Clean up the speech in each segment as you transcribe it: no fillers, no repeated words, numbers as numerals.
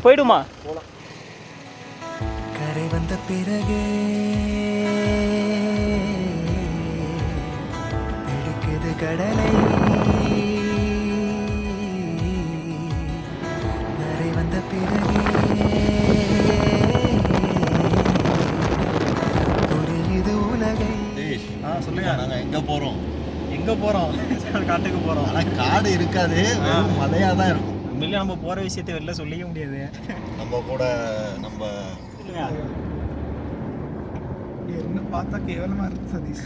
போயிடுமா? போகலாம். கரை வந்த பிறகு எடுக்குது கடலை, கரை வந்த பிறகு புரியுது உலகை. சொல்லுங்க, நாங்கள் எங்கே போகிறோம்? எங்கே போகிறோம்? காட்டுக்கு போகிறோம். ஆனால் காடு இருக்காது, மலையாக தான் இருக்கும். உண்மையிலே நம்ம போகிற விஷயத்தை வெளில சொல்லிக்க முடியாது. நம்ம கூட நம்ம என்ன பார்த்தா கேவலமா இருக்கு சதீஷ்.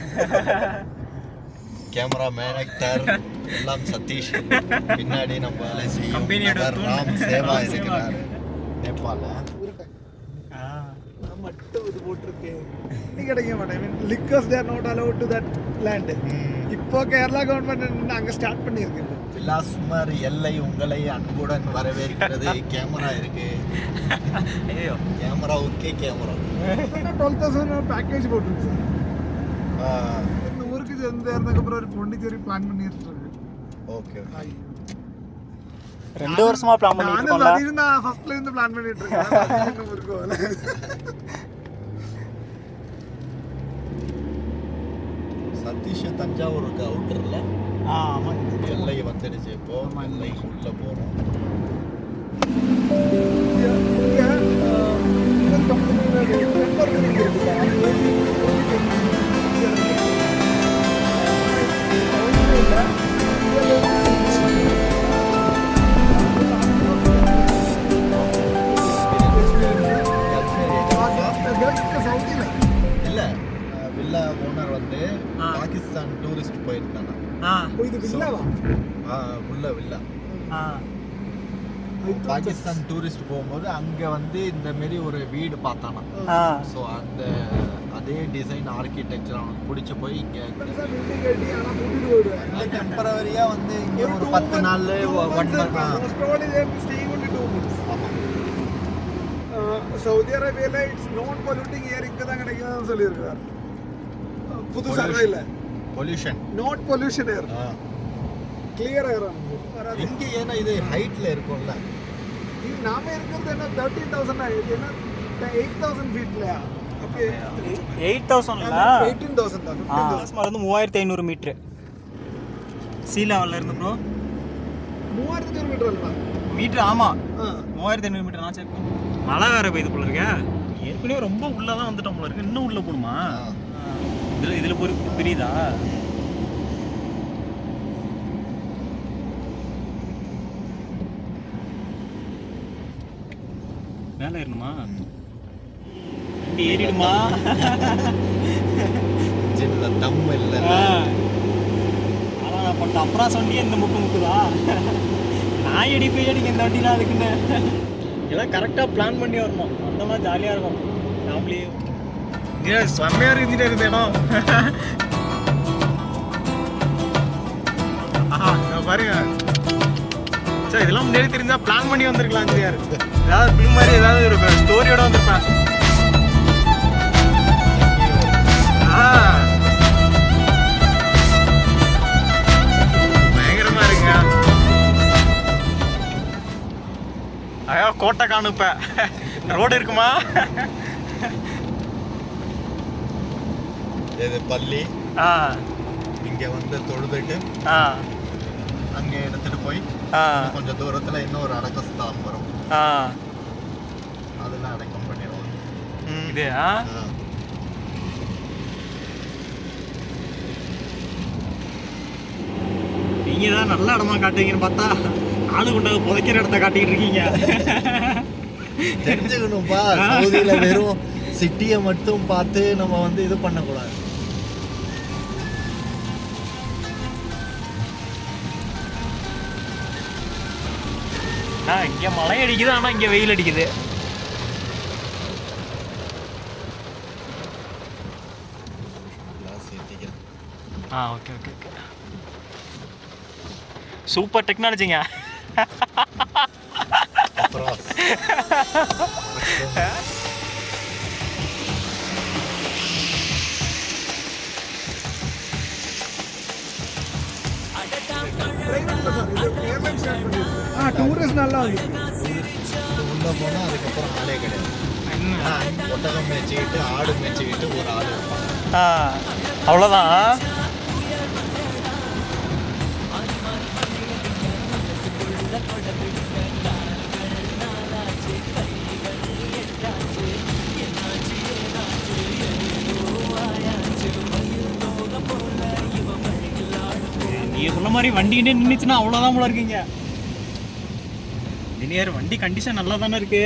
கேமராமேன், ஆக்டர் எல்லாம் சதீஷ். பின்னாடி நம்ம வேலை செய்யும் கம்பெனியோட நபர் ராம் சேவா இருக்கிறார் நேபாள. மட்டும் இது போட்டிருக்கேன் கிடைக்க மாட்டேன். Lickers there not allowed to that land. இப்போ கேரளா கவர்மெண்ட் அங்கே ஸ்டார்ட் பண்ணியிருக்கு. விலாஸ்மர் எல்லை உங்களை அன்புடன் வரவேற்கிறது. கேமரா இருக்கு. ஐயோ, கேமரா ஓகே. கேமரா 12,000 பேக்கேஜ் போட்டுருக்கு சார். இந்த ஊருக்கு சேர்ந்ததுக்கப்புறம் ஒரு பாண்டிச்சேரி பிளான் பண்ணிட்டு இருக்கு. ஓகே. 2 வருஷமா பிளான் பண்ணிட்டு இருக்கோம். நான் ஃபர்ஸ்ட்ல இருந்து பிளான் பண்ணிட்டு இருக்கேன் ஊருக்கு போகல. சதீஷ் தஞ்சாவூருக்கு அவுட்டர்ல எல்லை வந்துடுச்சு. இப்போ எல்லை உள்ள போறோம். இல்ல, வில்லா ஓனர் வந்து பாகிஸ்தான் டூரிஸ்ட் போயிருந்தாங்க. உள்ள வில்லா பாகிஸ்தான் டூரிஸ்ட் போகும்போது அங்க வந்து இந்த மாதிரி ஒரு வீடு பார்த்தானா. ஸோ அந்த அதே டிசைன் ஆர்கிடெக்சர் அவனுக்கு பிடிச்சி போய் இங்க டெம்பரவரியா வந்து இங்க ஒரு 10 நாள் சவுதி அரேபியால இட்ஸ் நான் பொல்யூட்டிங் ஏர் இங்க தான் கிடைக்குதுன்னு சொல்லியிருக்காரு. புது சர்வேல pollution not pollution air clear air இங்க. ஏன்னா இது ஹைட்ல இருக்கும்ல. நாம இருக்கிறது என்ன 13,000 என்ன 8,000 ஃபீட்லயா? அப்பே 8,000 இல்ல, 18,000 தான். 15,000 வந்து 3,500 மீட்டர் சீ லெவல்ல இருந்து ப்ரோ. 3,500 மீட்டர் இல்ல மீட்டர். ஆமா, 3,500 மீட்டர். நான் செக் பண்ணேன். மழை வேற பெய்து போல இருக்க. ஏற்கனவே ரொம்ப உள்ளதான் வந்துட்டோம் போல இருக்கு. இன்னும் உள்ள போகணுமா? இதுல புரியுதா? மேலே ஏறணுமா? ஏறிடுமா? சின்ன தம் இல்லை. ஆனால் பட்ட அப்புறம் சொன்னி இந்த முக்குதா? நான் எடிப்பேன் இந்த வண்டிலாம் அதுக்குன்னு எல்லாம் கரெக்டாக பிளான் பண்ணி வரணும். அந்த மாதிரி ஜாலியாக இருக்கும். ஃபேமிலியே செம்மையாக இருந்துகிட்டே இருந்த இடம். பாருங்க சார், இதெல்லாம் முன்னாடி தெரிஞ்சா பிளான் பண்ணி வந்திருக்கலாம். தெரியாது, ஏதாவது ஃபிலிம் மாதிரி ஏதாவது ஒரு ஸ்டோரியோட வந்திருப்பேன். பயங்கரமா இருக்குங்க. ஐயோ, கோட்டை காணுப்ப ரோடு இருக்குமா? இது பள்ளி. இங்க வந்து தொழுதுட்டு அங்கே எடுத்துட்டு போய் கொஞ்சம் தூரத்துல இன்னொரு அடக்க ஸ்தலம் வரும். அதெல்லாம் அடக்கம் பண்ணிடுவோம். இது நீங்க தான் நல்ல இடமா காட்டுவீங்கன்னு பார்த்தா ஆளு கொண்டாந்து புதைக்கிற இடத்த காட்டிக்கிட்டு இருக்கீங்க. தெரிஞ்சுக்கணும்பா, சவுதியில வெறும் சிட்டியை மட்டும் பார்த்து நம்ம வந்து இது பண்ணக்கூடாது. இங்க மழை அடிக்குது, ஆனா இங்க வெயில் அடிக்குது. Okay okay okay. சூப்பர் டெக்னாலஜிங்க. டூரிஸ்ட் நல்லா வந்து உள்ளே போனால் அதுக்கப்புறம் ஆளே கிடையாது. ஒட்டகம் மேய்ச்சிக்கிட்டு ஆடு மேய்ச்சிக்கிட்டு ஒரு ஆள் இருப்பாங்க. அவ்வளோதான். நீ சொன்ன மாதிரி வண்டிகிட்டே நின்றுச்சுன்னா அவ்வளோதான் போல இருக்கீங்க. இனியார் வண்டி கண்டிஷன் நல்லா தானே இருக்கு.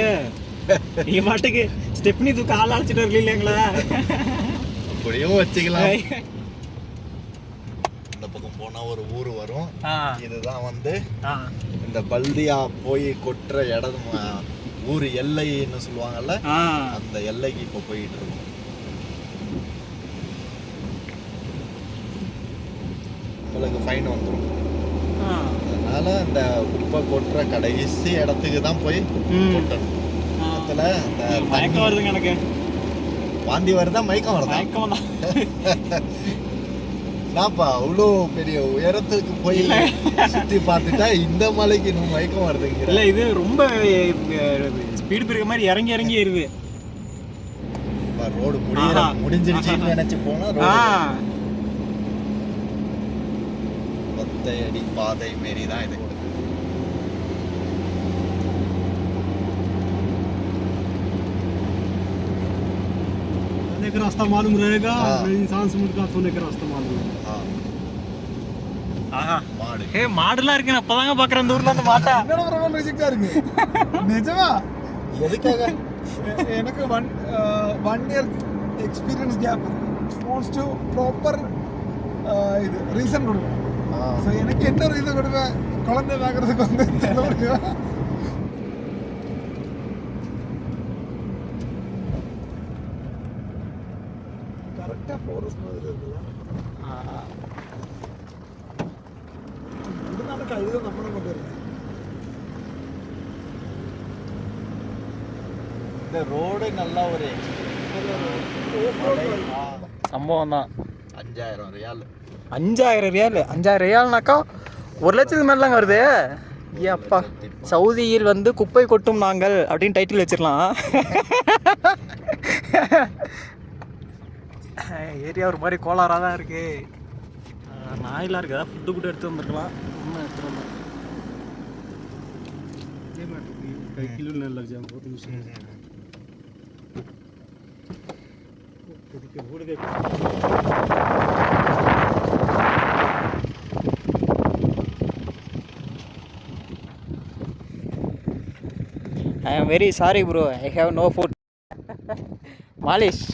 நீ பாட்டுக்கு ஸ்டெப்னி தூக்க ஆள் அழைச்சிட்டு வரல இல்லைங்களா? அப்படியும் வச்சுக்கலாம். இந்த பக்கம் போனா ஒரு ஊர் வரும். இதுதான் வந்து இந்த பல்தியா போய் கொட்டுற இடம், ஊர் எல்லைன்னு சொல்லுவாங்கல்ல, அந்த எல்லைக்கு இப்போ போயிட்டு இருக்கோம். உங்களுக்கு ஃபைன் வந்துடும். அதனால இந்த குப்பை கொட்டுற கடைசி இடத்துக்கு தான் போய் கொட்டணும். அதுல அந்த மயக்கம் வருதுங்க எனக்கு. வாந்தி வருதா மயக்கம் வருதா? மயக்கம் தான். நாப்பா அவ்வளோ பெரிய உயரத்துக்கு போய் சுற்றி பார்த்துட்டா இந்த மலைக்கு இன்னும் மயக்கம் வருதுங்க. இல்லை இது ரொம்ப ஸ்பீடு பிரேக் மாதிரி இறங்கி இறங்கி ஏறுது. ரோடு முடிஞ்சிருச்சுன்னு நினைச்சு போனா அடி பாதை மாரி தான் இது. एक रास्ता मालूम रहेगा, इंसान से मुझका सोने का रास्ता मालूम है. மாடு. மாடுலாம் இருக்கு. நான் அப்பதாங்க பாக்குறேன் இந்த ஊர்ல அந்த மாட்டை. என்னோட பிரபலம் ரிஜெக்டா இருக்கு. நிஜமா? எதுக்காக? எனக்கு 1 year experience gap wants to proper இது ரீசன் கொடுக்கணும். ஸோ எனக்கு என்ன ரீசன் கொடுப்பேன்? குழந்தை பார்க்கறதுக்கு வந்து கரெக்டாக ஃபாரஸ்ட் மாதிரி இருக்குல்ல. இதனால கழுத நம்மளும் கொண்டு இருக்கேன். இந்த ரோடு நல்லா ஒரு சம்பவம் தான். 5000 ரியால். 5000 ரியால். 5000 ரியால்னாக்கா 1 லட்சத்துக்கு மேலாங்க வருது. ஏப்பா, சவுதியில் வந்து குப்பை கொட்டும் நாங்கள் அப்படின்னு டைட்டில் வச்சிடலாம். ஏரியா ஒரு மாதிரி கோளாறாக தான் இருக்கு. நாயெல்லாம் இருக்கு. ஏதாவது ஃபுட்டு கூட எடுத்து வந்துருக்கலாம். ஒன்றும் எடுத்துகிட்டு வந்தோம். किलो नहीं लग जाए बहुत मुश्किल है. I am very sorry bro, I have no food. Malish.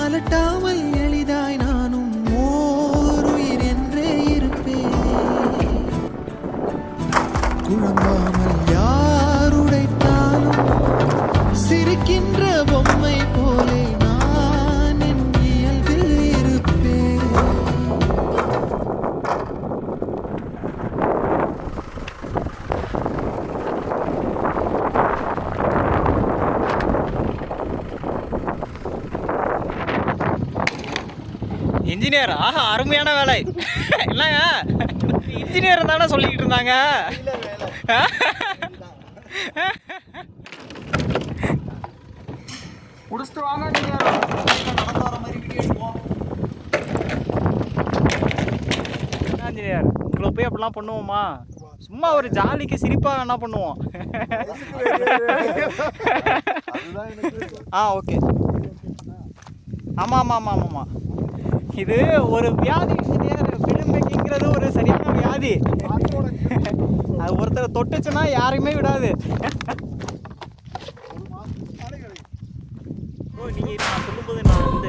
அலட்டாமல் எளிதாய் நானும் ஓருயிர் என்றே இருப்பேன். குழம்பாமல் யாருடைத்தாலும் சிரிக்கின்ற பொம்மை போலே நான் என் இயல்பில் இருப்பேன். இன்ஜினியர், ஆஹா அருமையான வேலை. இல்லைங்க, இன்ஜினியர் தானே சொல்லிக்கிட்டு இருந்தாங்க. முடிச்சுட்டு வாங்க. நீங்கள் நடந்து வர மாதிரி வீடியோ எடுப்போம். இன்ஜினியர், உங்களை போய் அப்படிலாம் பண்ணுவோமா? சும்மா ஒரு ஜாலிக்கு சிரிப்பாக என்ன பண்ணுவோம். ஓகே. ஆமாம் ஆமாம் ஆமாம் ஆமாம். இது ஒரு வியாதி. ஃபிலிம் மேக்கிங்கிறது ஒரு சரியான வியாதி. அது ஒருத்தர் தொட்டுச்சுன்னா யாரையுமே விடாது. நீங்கள் நான் சொல்லும்போது நான் இந்த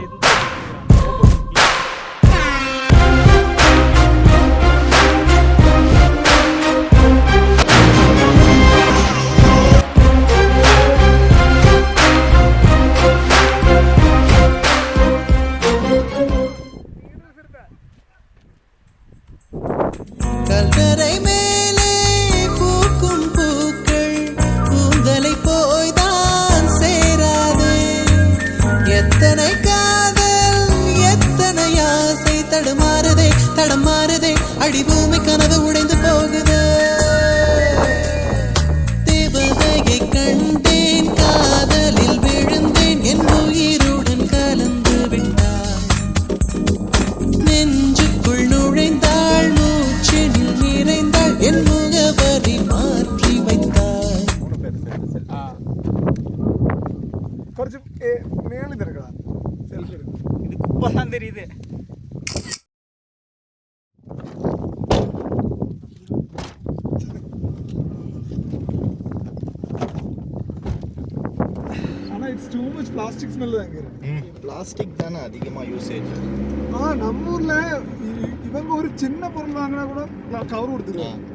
கல்வரை மேலே பூக்கும் பூக்கள் பூந்தலை போய்தான் சேராது. எத்தனை காதல் எத்தனை ஆசை தடுமாறுதே தடமாறுதே அடிபூமி கனவு உடைந்து போகுது. தேவதையை கண்டேன் காதலில் விழுந்தேன் என் உயிருடன் கலந்து விட்டார். நெஞ்சுக்குள் நுழைந்தாள் மூச்சினில் நிறைந்தாள் என் முகவரி மாற்றி வைத்தாள். കുറച്ച് മേളിൽ തിരക്കണം സെൽഫി എടുക്കും. இது குப்பை தான் தெரியுது. ஆனா it's too much plastic smell பயங்கர. பிளாஸ்டிக் தானே அதிகமாக யூசேஜ். நம்ம ஊர்ல இவங்க ஒரு சின்ன பொருள் வாங்கினா கூட கவர் கொடுத்துருவாங்க.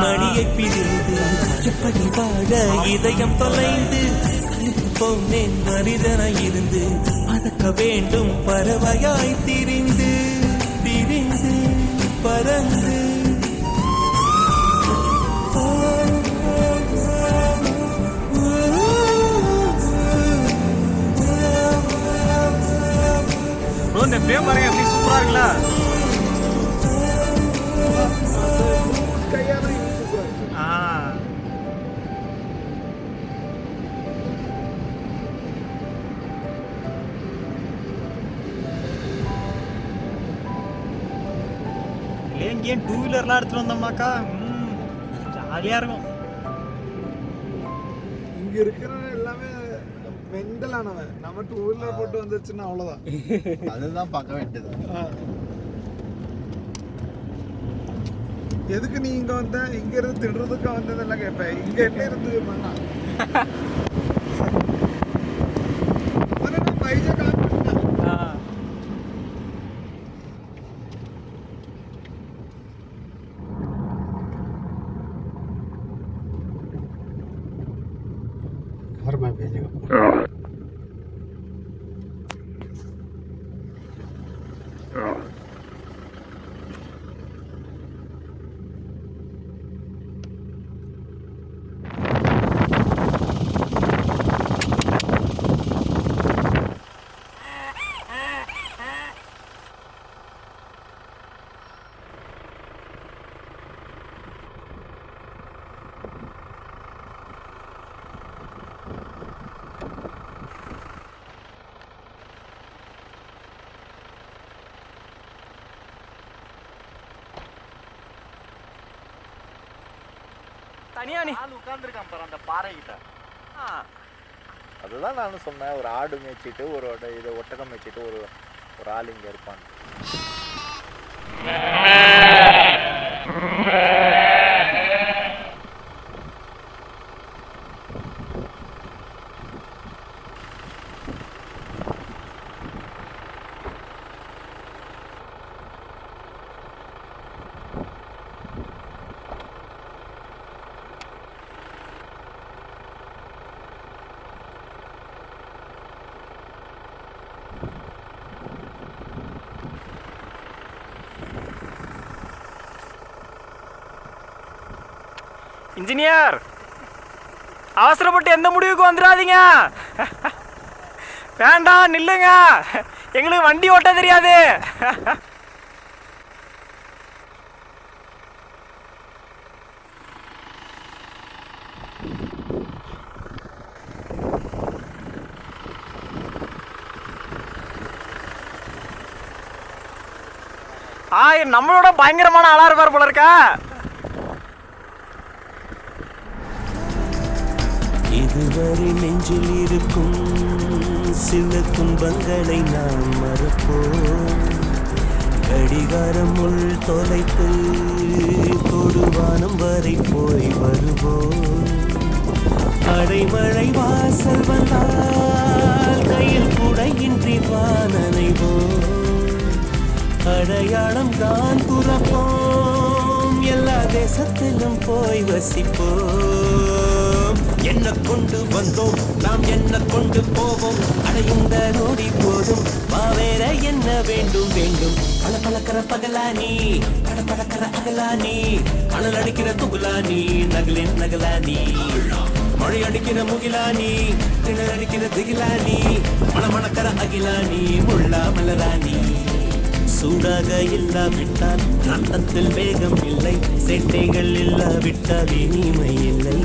மடியை பிரிந்து எப்படி வாழ இதயம் தொலைந்து போனேன் மனிதனாய் இருந்து பறக்க வேண்டும் பறவையாய் திரிந்து திரிந்து பறந்து. இந்த ஃப்ரேம் பாருங்க எப்படி சூப்பரா இருக்குல்ல. எங்கேயும் டூ வீலர்லாம் எடுத்துட்டு வந்தோம்னாக்கா ஜாலியா இருக்கும். இங்க இருக்கிற எல்லாமே மெண்டலானவன். நம்ம டூ வீலர் போட்டு வந்துருச்சுன்னா அவ்வளவுதான். அதுதான் பார்க்க வேண்டியது. எதுக்கு நீ இங்க வந்த, இங்க இருந்து திடுறதுக்கு வந்ததெல்லாம் கேட்பேன். இங்க என்ன இருந்து பண்ணா பைஜா घर में भेजेगा. தனியா நீ உட்கார்ந்துருக்கான் பாரு அந்த பாறைகிட்ட. அதுதான் நானும் சொன்னேன், ஒரு ஆடு மேய்ச்சிட்டு ஒரு இது ஒட்டகம் மேய்ச்சிட்டு ஒரு ஆள் இங்கே இருப்பான். இன்ஜினியர், அவசரப்பட்டு எந்த முடிவுக்கு வந்துடாதீங்க. வேண்டாம், நில்லுங்க. எங்களுக்கு வண்டி ஓட்ட தெரியாது. நம்மளோட பயங்கரமான ஆளா இருப்பார் போல இருக்கா. இதுவரை நெஞ்சில் இருக்கும் சில துன்பங்களை நாம் மறப்போம். கடிகாரம் உள் தொலைத்து தொடுவானம் வரை போய் வருவோம். அடைமழை வாசல் வந்தால் கையில் குடையின்றி வானனைவோம். அடையாளம் தான் துறப்போம், எல்லா தேசத்திலும் போய் வசிப்போம். என்ன கொண்டு வந்தோம் நாம் என்ன கொண்டு போவோம். அடையுந்த நோடி போதும் வேற என்ன வேண்டும் வேண்டும். பல பழக்கிற பகலானி பழக்கிற அகலானி அனல் அடிக்கிற துகுலானி நகலின் நகலானி மழை அடிக்கிற முகிலானி திணல் அடிக்கிற திகிலானி மணமணக்கிற அகிலானி முள்ளா மலராணி. சூடாக இல்லாவிட்டால் ரத்தத்தில் வேகம் இல்லை, செட்டைகள் இல்லாவிட்டால் இனிமை இல்லை.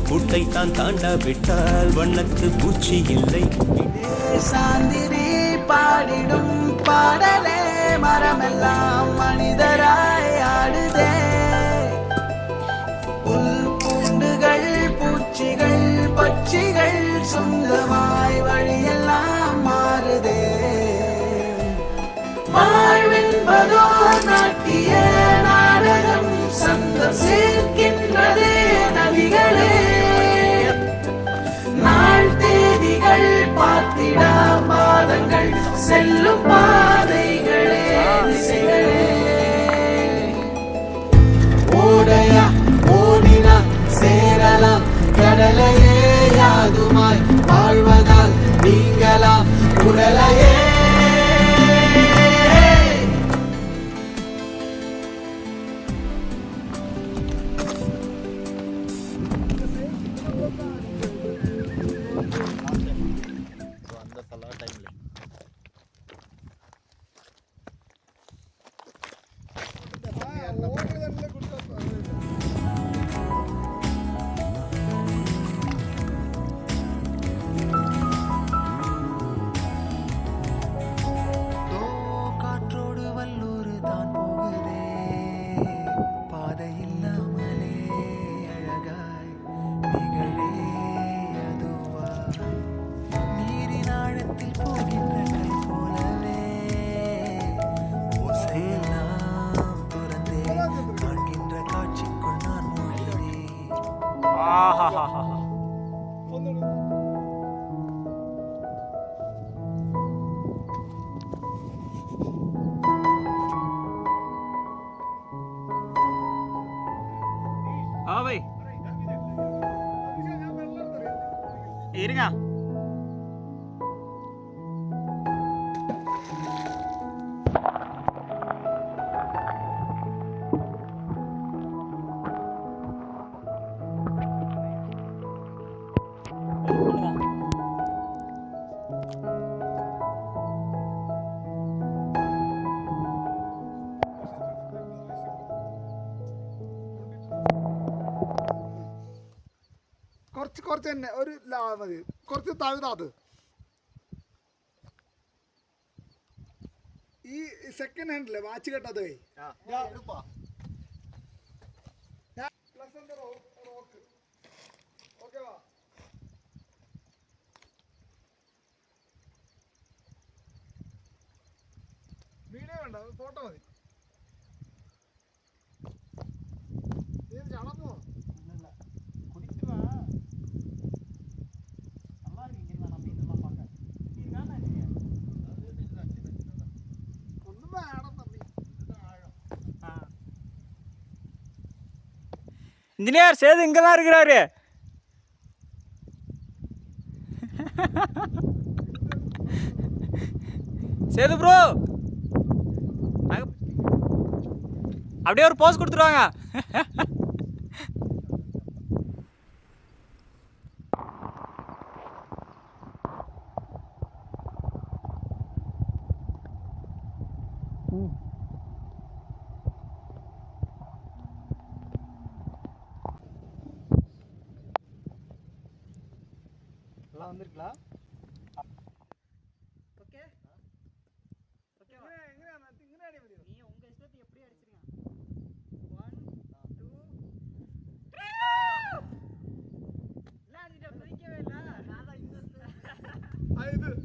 கூட்டை தான் தாண்டாவிட்டால் வண்ணத்து பூச்சி இல்லை. சாந்திரி பாடிடும் பாடலே மரமெல்லாம் மனிதராய் ஆடுதே. புல் பூண்டுகள் பூச்சிகள் பட்சிகள் சொந்தமாய் வழியெல்லாம் மாறுதே. வாழ்வென்பதோ நாட்டிய நாடகம் சந்தம் சேர்க்கின்றதே நதிகளே. நாள் தேதிகள் பார்த்திடா பாதங்கள் செல்லும் பாதைகளே திசைகளே. ஓடையா ஓடினா சேரலாம் கடலையே யாதுமாய் வாழ்வதால் நீங்களாம் உடலையே. அந்த பல டைம்ல காற்றோடு வல்லூர் தான் போகுதே. பாதை இல்லாமலே அழகாய் நிகழே அதுவாய். நீரின் ஆழத்தில் போகின்ற கை போலவே ஓசையெல்லாம் துறந்தே காண்கின்ற காட்சிக்குள் நான் மூழ்கிறேன். ஆஹாஹாஹா. ആ ബൈ ഇരുങ്ങ കുറച്ച് തന്നെ ഒരു മതി, കുറച്ച് താഴ്ന്നത്. ഈ സെക്കൻഡ് ഹാൻഡിലെ വാച്ച് കെട്ടത് റോക്ക്. ഓക്കെ വാ. വീഡിയോ വേണ്ട, ഫോട്ടോ മതി. നീ ചടപ്പോ இன்ஜினியர் சேது இங்கே தான் இருக்கிறாரு. சேது ப்ரோ அப்படியே ஒரு போஸ் கொடுத்துருவாங்க. எல்லாம் வந்துருக்கலாம். ஓகே ஓகே நீ உங்கள் இஷ்டத்துக்கு எப்படி அடிச்சிருங்க. 1 2 எல்லாம் அடிச்சிட்டு குதிக்கவே இல்லை. நான் தான் இன்னும்